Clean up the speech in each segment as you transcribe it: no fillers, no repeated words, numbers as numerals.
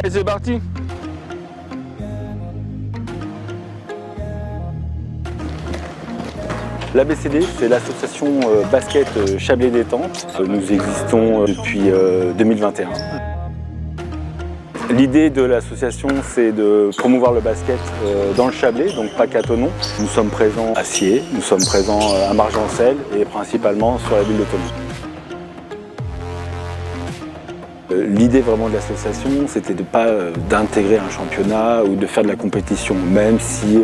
Allez, c'est parti. L'ABCD, c'est l'association basket Chablais Détente. Nous existons depuis 2021. L'idée de l'association, c'est de promouvoir le basket dans le Chablais, donc pas qu'à Thonon. Nous sommes présents à Sciez, nous sommes présents à Margencel et principalement sur la ville de Thonon. L'idée vraiment de l'association, c'était de pas d'intégrer un championnat ou de faire de la compétition, même si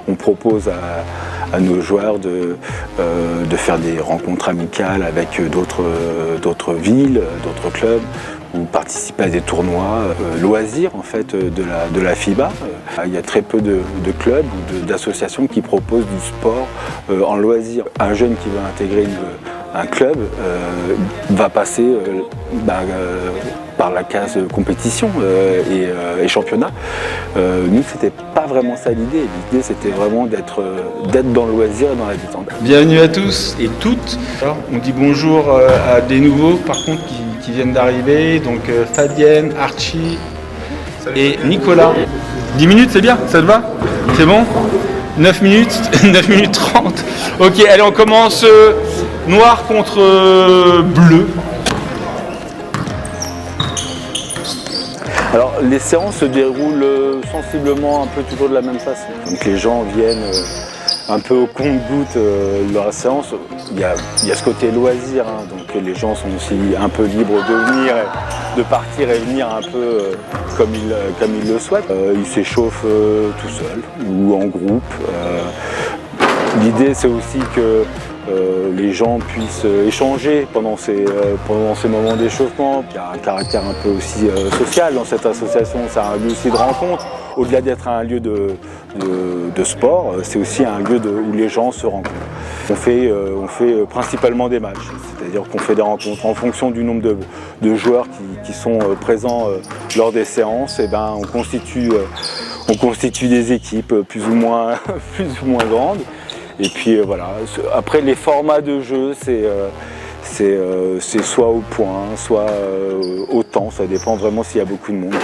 on propose à nos joueurs de faire des rencontres amicales avec d'autres villes, d'autres clubs, ou participer à des tournois loisirs en fait de la FIBA. Il y a très peu de clubs ou d'associations qui proposent du sport en loisir. Un jeune qui veut intégrer un club va passer par la case compétition et championnat. Nous, c'était pas vraiment ça l'idée. L'idée, c'était vraiment d'être dans le loisir et dans la détente. Bienvenue à tous et toutes. Alors, on dit bonjour à des nouveaux, par contre, qui viennent d'arriver. Donc Fabienne, Archie et Nicolas. 10 minutes, c'est bien? Ça te va? C'est bon? 9 minutes 9 minutes 30. Ok, allez, on commence noir contre bleu. Alors les séances se déroulent sensiblement un peu toujours de la même façon. Donc les gens viennent un peu au compte-gouttes de leur séance. Il y a ce côté loisir, hein, donc les gens sont aussi un peu libres de venir, de partir et venir un peu comme ils le souhaitent. Ils s'échauffent tout seuls ou en groupe. L'idée c'est aussi que les gens puissent échanger pendant ces moments d'échauffement. Il y a un caractère un peu aussi social dans cette association, c'est un lieu aussi de rencontre. Au-delà d'être un lieu de sport, c'est aussi un lieu où les gens se rencontrent. On fait principalement des matchs, c'est-à-dire qu'on fait des rencontres en fonction du nombre de joueurs qui sont présents lors des séances. Et ben, on constitue des équipes plus ou moins grandes. Et puis voilà, après les formats de jeu, c'est soit au point, soit au temps, ça dépend vraiment s'il y a beaucoup de monde.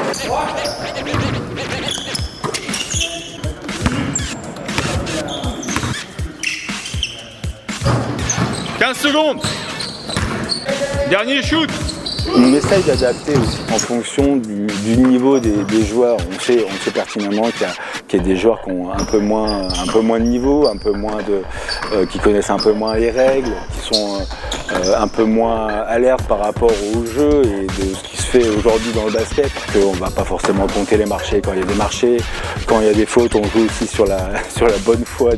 15 secondes. Dernier shoot. On essaye d'adapter aussi en fonction du niveau des joueurs. On sait pertinemment qu'il y a des joueurs qui ont un peu moins de niveau, qui connaissent un peu moins les règles, qui sont un peu moins alertes par rapport au jeu et de ce qui se fait aujourd'hui dans le basket. On ne va pas forcément compter les marchés quand il y a des marchés. Quand il y a des fautes, on joue aussi sur la bonne foi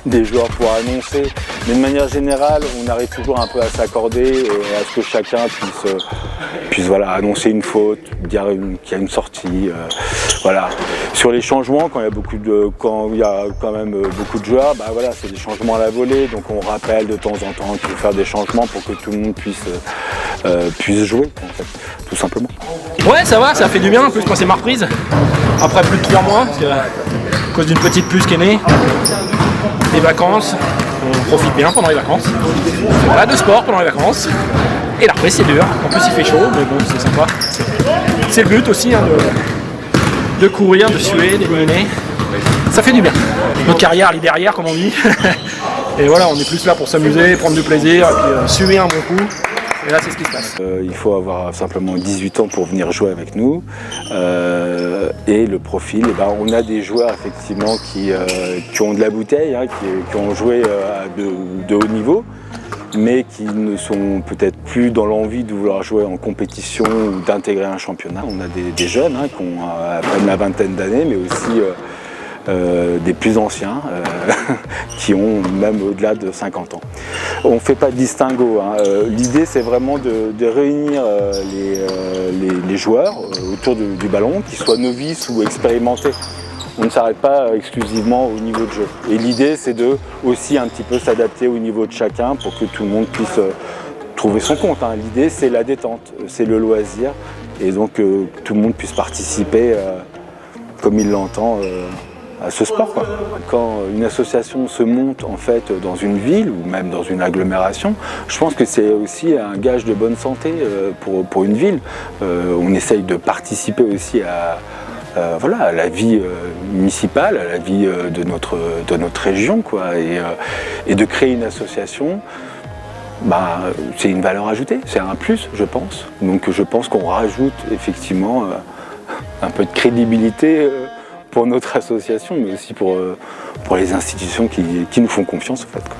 des joueurs pour annoncer. Mais de manière générale, on arrive toujours un peu à s'accorder et à ce que chacun puisse voilà, annoncer une faute, dire qu'il y a une sortie. Voilà. Sur les changements, quand il y a quand même beaucoup de joueurs, bah voilà, c'est des changements à la volée, donc on rappelle de temps en temps qu'il faut faire des changements pour que tout le monde puisse jouer, en fait, tout simplement. Ouais, ça va, ça fait du bien. En plus, moi, c'est ma reprise. Après plus de 3 mois, parce que, à cause d'une petite puce qui est née, les vacances, on profite bien pendant les vacances. On fait pas de sport pendant les vacances. Et la reprise, c'est dur. En plus, il fait chaud, mais bon, c'est sympa. C'est le but aussi, hein, de courir, de suer, d'éliminer. Ça fait du bien. Notre carrière, elle est derrière, comme on dit. Et voilà, on est plus là pour s'amuser, prendre du plaisir, et puis suer un bon coup. Et là, c'est ce qui se passe. Il faut avoir simplement 18 ans pour venir jouer avec nous. Et le profil, on a des joueurs effectivement qui ont de la bouteille, hein, qui ont joué de haut niveau, mais qui ne sont peut-être plus dans l'envie de vouloir jouer en compétition ou d'intégrer un championnat. On a des jeunes qui ont à peine la vingtaine d'années, mais aussi des plus anciens qui ont même au-delà de 50 ans. On ne fait pas de distinguo. Hein. L'idée, c'est vraiment de réunir les joueurs autour du ballon, qu'ils soient novices ou expérimentés. On ne s'arrête pas exclusivement au niveau de jeu. Et l'idée, c'est de aussi un petit peu s'adapter au niveau de chacun pour que tout le monde puisse trouver son compte. Hein. L'idée, c'est la détente, c'est le loisir, et donc tout le monde puisse participer comme il l'entend à ce sport, quoi. Quand une association se monte en fait dans une ville ou même dans une agglomération, je pense que c'est aussi un gage de bonne santé pour une ville. On essaye de participer aussi à la vie municipale, à la vie de notre région, quoi, et de créer une association. C'est une valeur ajoutée, c'est un plus, je pense. Donc je pense qu'on rajoute effectivement un peu de crédibilité pour notre association, mais aussi pour les institutions qui nous font confiance, en fait, quoi.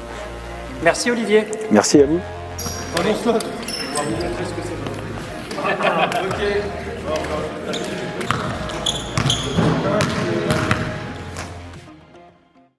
Merci Olivier. Merci à vous. On va vous montrer ce que c'est.